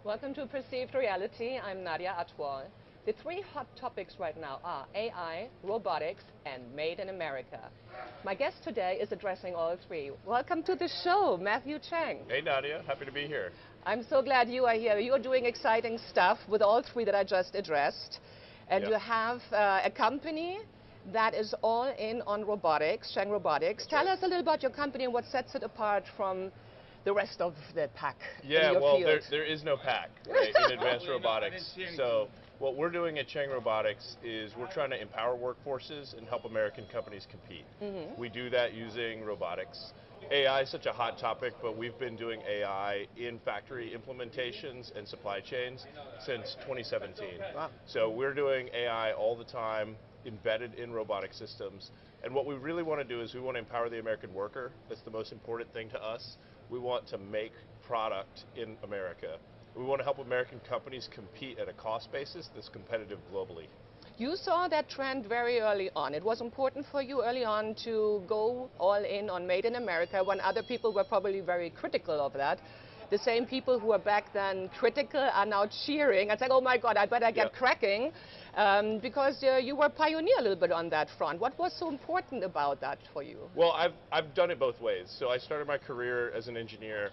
Welcome to Perceived Reality. I'm Nadia Atwal. The three hot topics right now are AI, robotics, and Made in America. My guest today is addressing all three. Welcome to the show, Matthew Chang. Hey Nadia, happy to be here. I'm so glad you are here. You're doing exciting stuff with all three that I just addressed. And you have a company that is all in on robotics, Chang Robotics. Tell us a little about your company and what sets it apart from the rest of the pack. Yeah, well, there is no pack, right, in advanced robotics. So what we're doing at Chang Robotics is we're trying to empower workforces and help American companies compete. We do that using robotics. AI is such a hot topic, but we've been doing AI in factory implementations and supply chains since 2017. Wow. So we're doing AI all the time, embedded in robotic systems. And what we really want to do is we want to empower the American worker. That's the most important thing to us. We want to make product in America. We want to help American companies compete at a cost basis that's competitive globally. You saw that trend very early on. It was important for you early on to go all in on Made in America when other people were probably very critical of that. The same people who were back then critical are now cheering and saying, oh my God, I better get cracking, because you were a pioneer a little bit on that front. What was so important about that for you? Well, I've done it both ways. So I started my career as an engineer,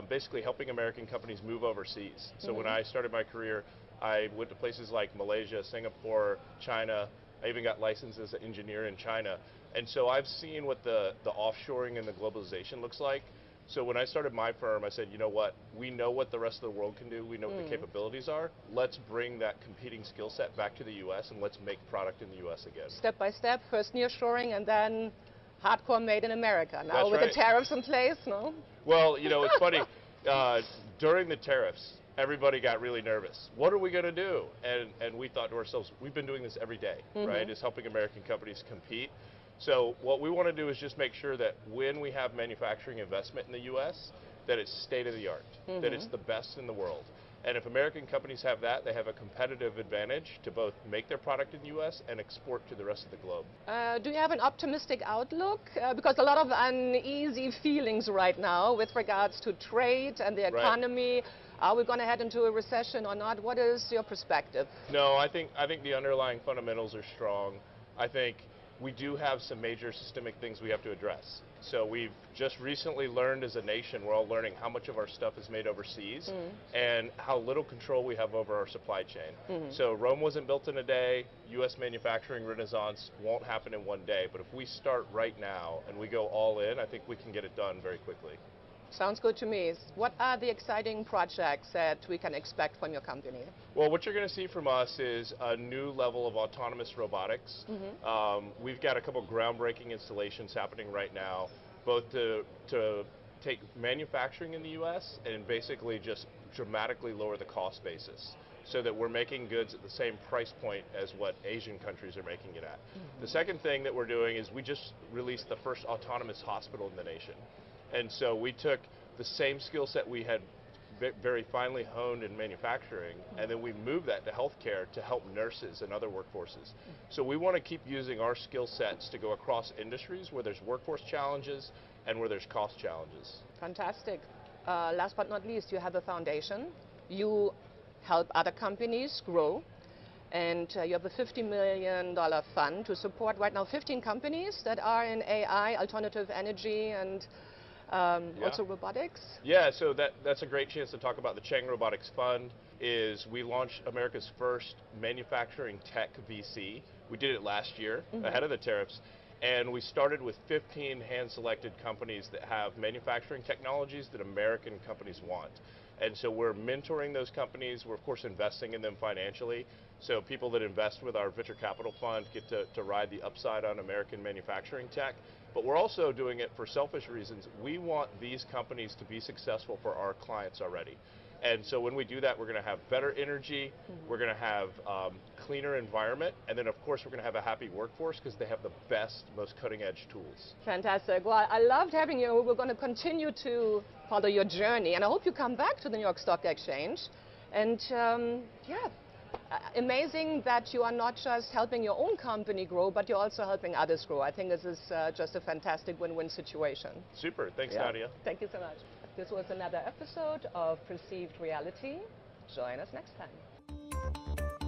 basically helping American companies move overseas. So when I started my career, I went to places like Malaysia, Singapore, China. I even got licensed as an engineer in China. And so I've seen what the offshoring and the globalization looks like. So when I started my firm, I said, you know what, we know what the rest of the world can do, we know what the capabilities are, let's bring that competing skill set back to the US and let's make product in the US again. Step by step, first nearshoring and then hardcore Made in America. Now That's with right. the tariffs in place, no? Well, you know, it's funny, during the tariffs, everybody got really nervous. What are we going to do? And we thought to ourselves, we've been doing this every day, right? It's helping American companies compete. So what we want to do is just make sure that when we have manufacturing investment in the U.S., that it's state of the art, that it's the best in the world. And if American companies have that, they have a competitive advantage to both make their product in the U.S. and export to the rest of the globe. Do you have an optimistic outlook? Because a lot of uneasy feelings right now with regards to trade and the economy. Are we going to head into a recession or not? What is your perspective? No, I think the underlying fundamentals are strong. I think we do have some major systemic things we have to address. So we've just recently learned as a nation, we're all learning how much of our stuff is made overseas and how little control we have over our supply chain. So Rome wasn't built in a day, US manufacturing renaissance won't happen in one day, but if we start right now and we go all in, I think we can get it done very quickly. Sounds good to me. What are the exciting projects that we can expect from your company? Well, what you're going to see from us is a new level of autonomous robotics. We've got a couple groundbreaking installations happening right now, both to take manufacturing in the U.S. and basically just dramatically lower the cost basis so that we're making goods at the same price point as what Asian countries are making it at. The second thing that we're doing is we just released the first autonomous hospital in the nation. And so we took the same skill set we had very finely honed in manufacturing, and then we moved that to healthcare to help nurses and other workforces. So we want to keep using our skill sets to go across industries where there's workforce challenges and where there's cost challenges. Fantastic. Last but not least, you have a foundation. You help other companies grow. And you have a $50 million fund to support right now 15 companies that are in AI, alternative energy, and also robotics? Yeah, so that's a great chance to talk about the Chang Robotics Fund. We launched America's first manufacturing tech VC. We did it last year, ahead of the tariffs. And we started with 15 hand-selected companies that have manufacturing technologies that American companies want. And so we're mentoring those companies. We're, of course, investing in them financially. So people that invest with our venture capital fund get to ride the upside on American manufacturing tech. But we're also doing it for selfish reasons. We want these companies to be successful for our clients already. And so when we do that, we're going to have better energy, we're going to have cleaner environment, and then of course we're going to have a happy workforce because they have the best, most cutting-edge tools. Fantastic. Well, I loved having you. We're going to continue to follow your journey, and I hope you come back to the New York Stock Exchange. And yeah, amazing that you are not just helping your own company grow, but you're also helping others grow. I think this is just a fantastic win-win situation. Super. Thanks, Nadia. Thank you so much. This was another episode of Perceived Reality. Join us next time.